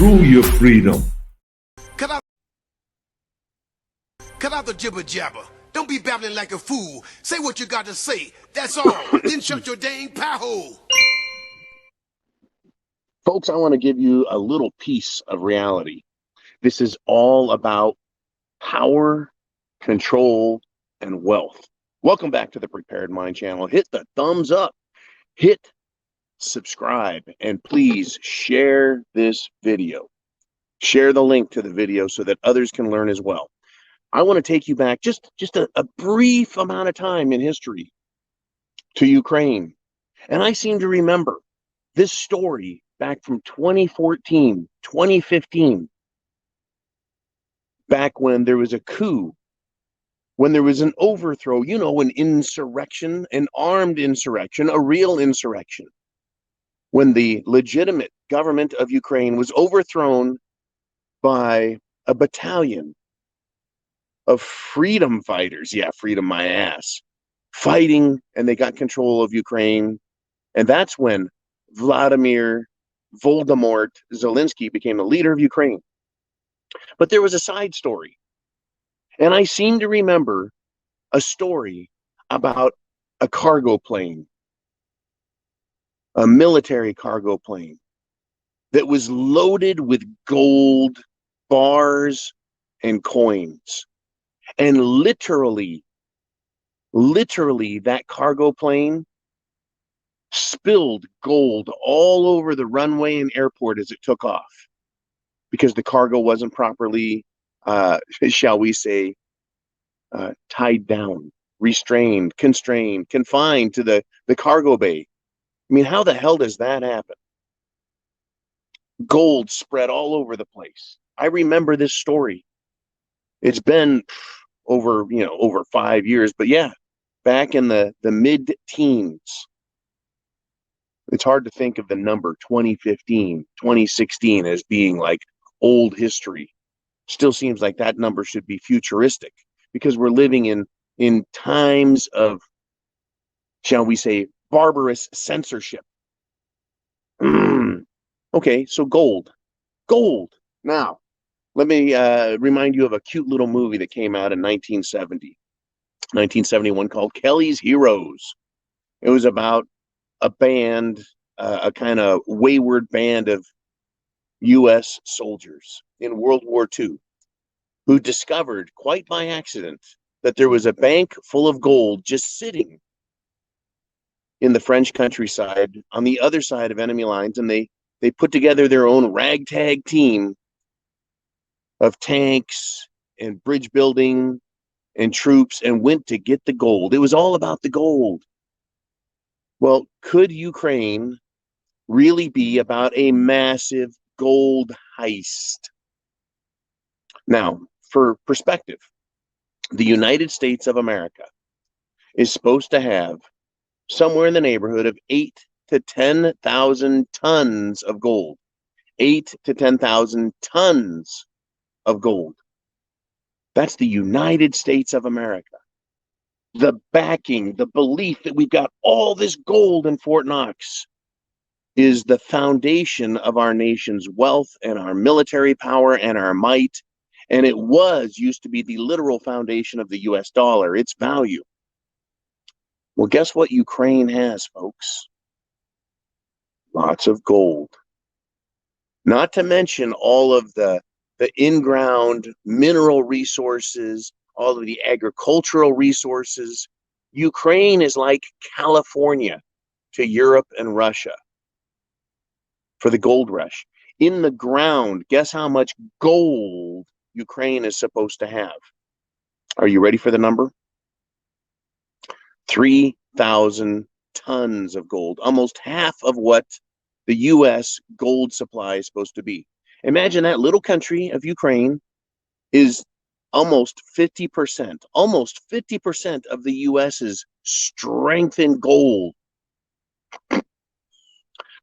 True your freedom. Cut out the jibber jabber. Don't be babbling like a fool. Say what you got to say. That's all. Then shut your dang pie hole. Folks, I want to give you a little piece of reality. This is all about power, control, and wealth. Welcome back to the Prepared Mind channel. Hit the thumbs up, hit subscribe, and please share this video. Share the link to the video so that others can learn as well. I want to take you back just a brief amount of time in history to Ukraine. And I seem to remember this story back from 2014, 2015, back when there was a coup, when there was an overthrow, you know, an insurrection, an armed insurrection, a real insurrection, when the legitimate government of Ukraine was overthrown by a battalion of freedom fighters. Yeah, freedom my ass. Fighting, and they got control of Ukraine. And that's when Vladimir Voldemort Zelensky became the leader of Ukraine. But there was a side story. And I seem to remember a story about a cargo plane, a military cargo plane that was loaded with gold bars and coins. And literally, that cargo plane spilled gold all over the runway and airport as it took off because the cargo wasn't properly, shall we say, tied down, restrained, constrained, confined to the cargo bay. I mean, how the hell does that happen? Gold spread all over the place. I remember this story. It's been over 5 years, but yeah, back in the mid-teens. It's hard to think of the number 2015, 2016 as being like old history. Still seems like that number should be futuristic because we're living in times of, shall we say, barbarous censorship. Okay, so gold. Now, let me remind you of a cute little movie that came out in 1971 called Kelly's Heroes. It was about a band, a kind of wayward band of U.S. soldiers in World War II who discovered, quite by accident, that there was a bank full of gold just sitting in the French countryside on the other side of enemy lines, and they put together their own ragtag team of tanks and bridge building and troops and went to get the gold. It was all about the gold. Well, could Ukraine really be about a massive gold heist? Now, for perspective, the United States of America is supposed to have somewhere in the neighborhood of 8,000 to 10,000 tons of gold. 8,000 to 10,000 tons of gold. That's the United States of America. The backing, the belief that we've got all this gold in Fort Knox is the foundation of our nation's wealth and our military power and our might. And it used to be the literal foundation of the US dollar, its value. Well, guess what Ukraine has, folks? Lots of gold. Not to mention all of the in-ground mineral resources, all of the agricultural resources. Ukraine is like California to Europe and Russia for the gold rush. In the ground, guess how much gold Ukraine is supposed to have? Are you ready for the number? 3,000 tons of gold, almost half of what the U.S. gold supply is supposed to be. Imagine that little country of Ukraine is almost 50% of the U.S.'s strength in gold.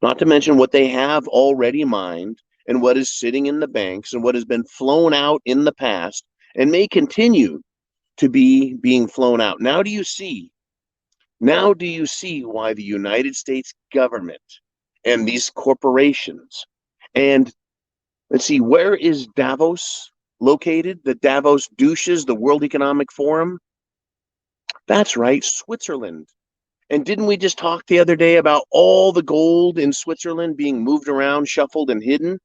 Not to mention what they have already mined and what is sitting in the banks and what has been flown out in the past and may continue to be being flown out. Now do you see why the United States government and these corporations and Let's see, where is Davos located? The Davos douches, the World Economic Forum? That's right, Switzerland. And didn't we just talk the other day about all the gold in Switzerland being moved around, shuffled, and hidden?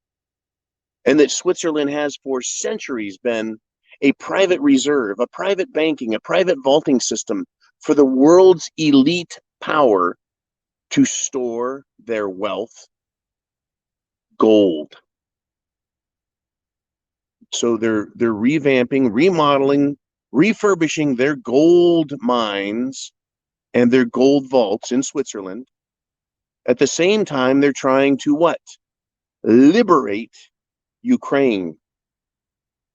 And that Switzerland has for centuries been a private reserve, a private banking, a private vaulting system for the world's elite power to store their wealth, gold. So they're revamping, remodeling, refurbishing their gold mines and their gold vaults in Switzerland. At the same time, they're trying to what? Liberate Ukraine.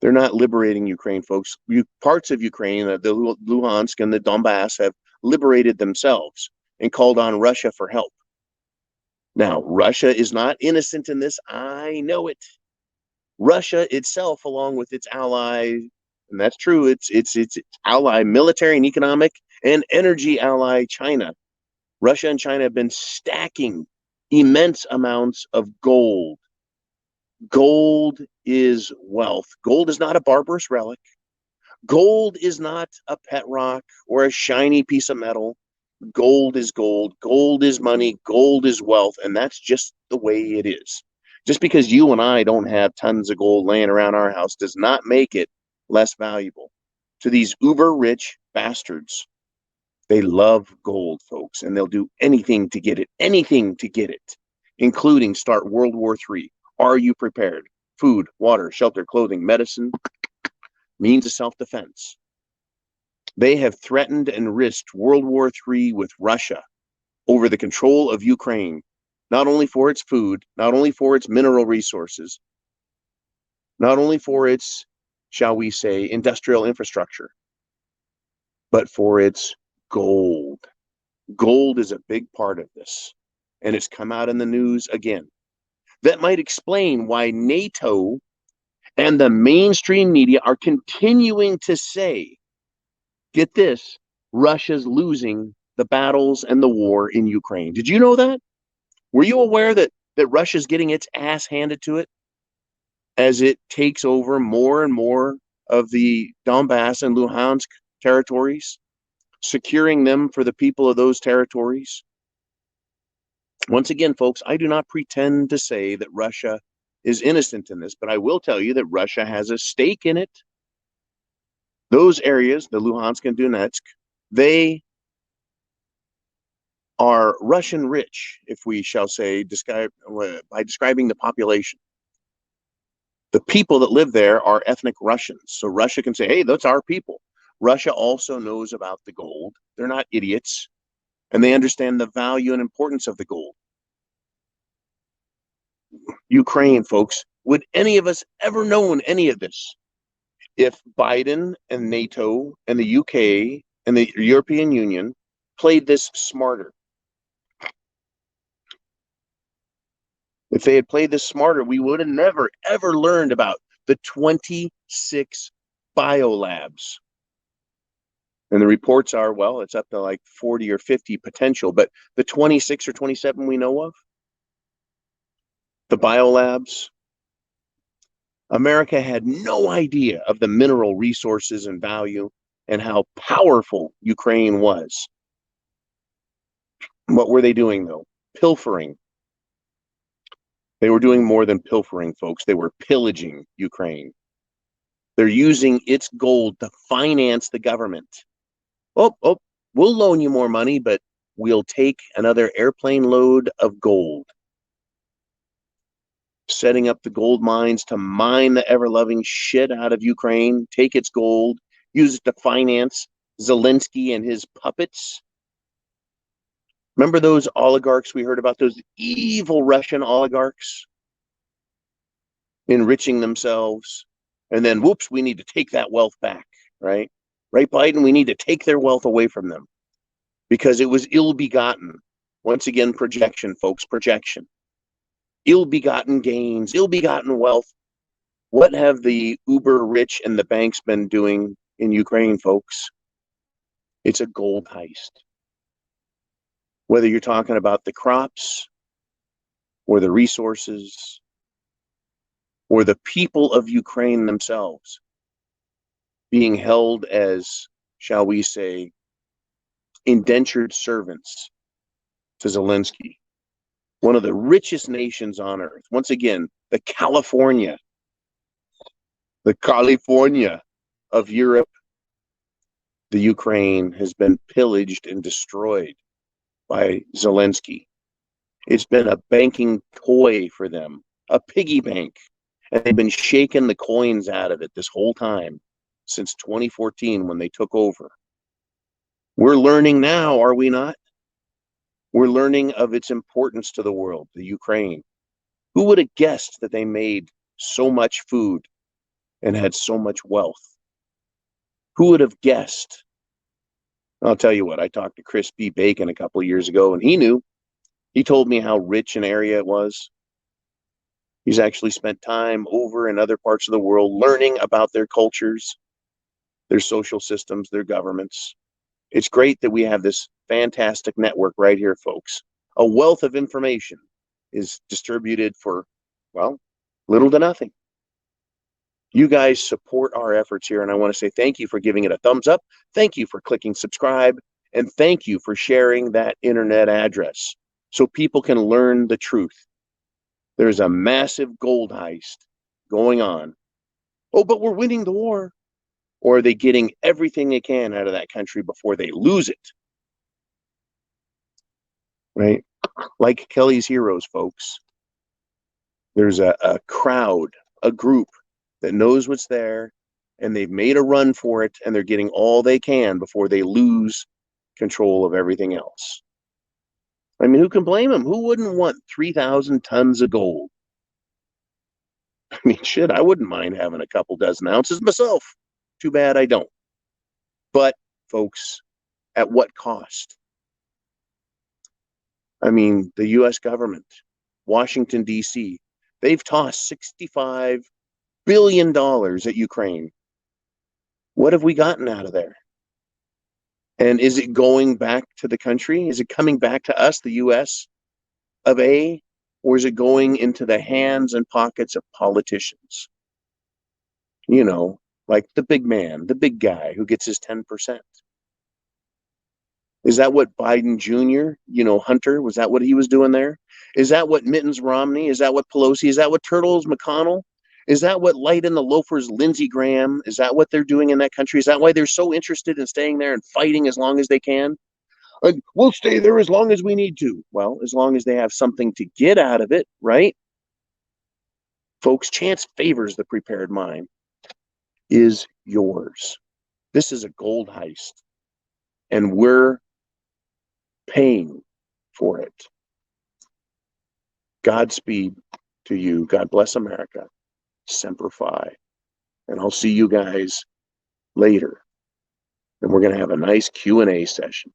They're not liberating Ukraine, folks. Parts of Ukraine, the Luhansk and the Donbass, have liberated themselves and called on Russia for help. Now, Russia is not innocent in this. I know it. Russia itself, along with its ally, and that's true, its ally, military and economic and energy ally, China. Russia and China have been stacking immense amounts of gold. Gold is wealth. Gold is not a barbarous relic. Gold is not a pet rock or a shiny piece of metal. Gold is gold. Gold is money. Gold is wealth. And that's just the way it is. Just because you and I don't have tons of gold laying around our house does not make it less valuable. To these uber rich bastards, they love gold, folks, and they'll do anything to get it, including start World War III. Are you prepared? Food, water, shelter, clothing, medicine, means of self-defense. They have threatened and risked World War III with Russia over the control of Ukraine, not only for its food, not only for its mineral resources, not only for its, shall we say, industrial infrastructure, but for its gold. Gold is a big part of this, and it's come out in the news again. That might explain why NATO and the mainstream media are continuing to say, get this, Russia's losing the battles and the war in Ukraine. Did you know that? Were you aware that Russia's getting its ass handed to it as it takes over more and more of the Donbass and Luhansk territories, securing them for the people of those territories? Once again, folks, I do not pretend to say that Russia is innocent in this, but I will tell you that Russia has a stake in it. Those areas, the Luhansk and Donetsk, they are Russian rich, if we shall say, by describing the population. The people that live there are ethnic Russians. So Russia can say, hey, that's our people. Russia also knows about the gold. They're not idiots. And they understand the value and importance of the gold. Ukraine, folks, would any of us ever known any of this if Biden and NATO and the UK and the European Union played this smarter? If they had played this smarter, we would have never, ever learned about the 26 biolabs. And the reports are, well, it's up to like 40 or 50 potential, but the 26 or 27 we know of, the biolabs, America had no idea of the mineral resources and value and how powerful Ukraine was. What were they doing, though? Pilfering. They were doing more than pilfering, folks. They were pillaging Ukraine. They're using its gold to finance the government. Oh, we'll loan you more money, but we'll take another airplane load of gold. Setting up the gold mines to mine the ever-loving shit out of Ukraine, take its gold, use it to finance Zelensky and his puppets. Remember those oligarchs we heard about, those evil Russian oligarchs enriching themselves? And then, whoops, we need to take that wealth back, right? Right, Biden? We need to take their wealth away from them because it was ill-begotten. Once again, projection, folks, projection. Ill-begotten gains, ill-begotten wealth. What have the uber rich and the banks been doing in Ukraine, folks? It's a gold heist. Whether you're talking about the crops or the resources or the people of Ukraine themselves being held as, shall we say, indentured servants to Zelensky, one of the richest nations on earth. Once again, the California of Europe. The Ukraine has been pillaged and destroyed by Zelensky. It's been a banking toy for them, a piggy bank. And they've been shaking the coins out of it this whole time since 2014 when they took over. We're learning now, are we not? We're learning of its importance to the world, the Ukraine. Who would have guessed that they made so much food and had so much wealth? Who would have guessed? I'll tell you what, I talked to Chris B. Bacon a couple of years ago, and he knew. He told me how rich an area it was. He's actually spent time over in other parts of the world learning about their cultures, their social systems, their governments. It's great that we have this fantastic network right here, folks. A wealth of information is distributed for, well, little to nothing. You guys support our efforts here, and I want to say thank you for giving it a thumbs up. Thank you for clicking subscribe, and thank you for sharing that internet address so people can learn the truth. There's a massive gold heist going on. Oh, but we're winning the war. Or are they getting everything they can out of that country before they lose it? Right? Like Kelly's Heroes, folks. There's a crowd, a group that knows what's there, and they've made a run for it, and they're getting all they can before they lose control of everything else. I mean, who can blame them? Who wouldn't want 3,000 tons of gold? I mean, shit, I wouldn't mind having a couple dozen ounces myself. Too bad I don't. But, folks, at what cost? I mean, the U.S. government, Washington, D.C., they've tossed $65 billion at Ukraine. What have we gotten out of there? And is it going back to the country? Is it coming back to us, the U.S. of A? Or is it going into the hands and pockets of politicians? You know, like the big man, the big guy who gets his 10%. Is that what Biden Jr., Hunter, was that what he was doing there? Is that what Mittens Romney? Is that what Pelosi? Is that what Turtles McConnell? Is that what Light and the Loafers Lindsey Graham? Is that what they're doing in that country? Is that why they're so interested in staying there and fighting as long as they can? Like, we'll stay there as long as we need to. Well, as long as they have something to get out of it, right? Folks, chance favors the prepared mind. Is yours. This is a gold heist, and we're paying for it. Godspeed to you. God bless America. Semper Fi. And I'll see you guys later. And we're going to have a nice Q&A session.